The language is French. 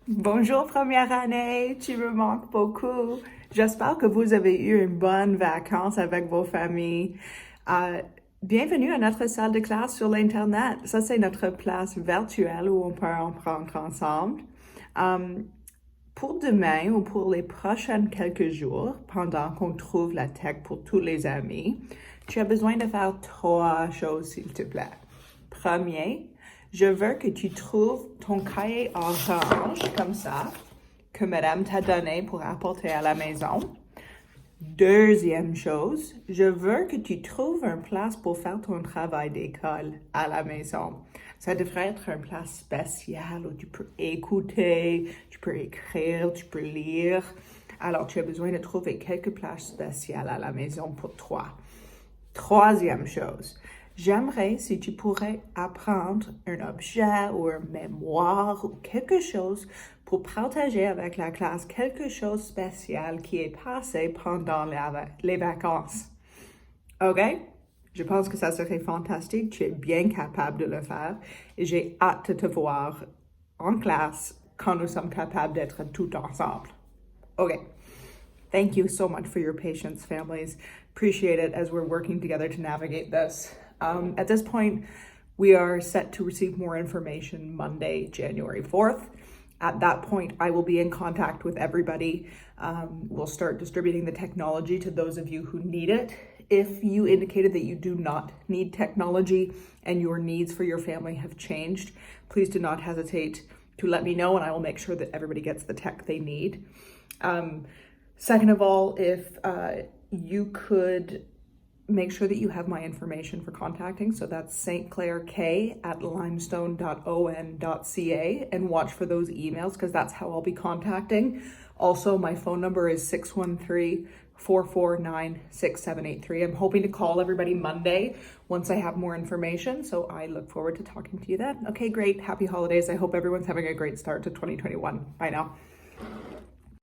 Bonjour première année, tu me manques beaucoup. J'espère que vous avez eu une bonne vacances avec vos familles. Euh, Bienvenue à notre salle de classe sur l'Internet. Ça, c'est notre place virtuelle où on peut en prendre ensemble. Euh, pour demain ou pour les prochains quelques jours, pendant qu'on trouve la tech pour tous les amis, tu as besoin de faire trois choses, s'il te plaît. Premier, je veux que tu trouves ton cahier orange comme ça, que madame t'a donné pour apporter à la maison. Deuxième chose, je veux que tu trouves une place pour faire ton travail d'école à la maison. Ça devrait être une place spéciale où tu peux écouter, tu peux écrire, tu peux lire. Alors, tu as besoin de trouver quelques places spéciales à la maison pour toi. Troisième chose, j'aimerais si tu pourrais apprendre un objet ou un mémoire ou quelque chose pour partager avec la classe quelque chose de spécial qui est passé pendant les vacances. OK? Je pense que ça serait fantastique. Tu es bien capable de le faire et j'ai hâte de te voir en classe quand nous sommes capables d'être tout ensemble. OK. Thank you so much for your patience, families. Appreciate it as we're working together to navigate this. At this point, we are set to receive more information Monday, January 4th. At that point, I will be in contact with everybody. We'll start distributing the technology to those of you who need it. If you indicated that you do not need technology and your needs for your family have changed, please do not hesitate to let me know and I will make sure that everybody gets the tech they need. Second of all, if you could make sure that you have my information for contacting. So that's St.Clair K at limestone.on.ca and watch for those emails because that's how I'll be contacting. Also, my phone number is 613-449-6783. I'm hoping to call everybody Monday once I have more information. So I look forward to talking to you then. Okay, great. Happy holidays. I hope everyone's having a great start to 2021. Bye now.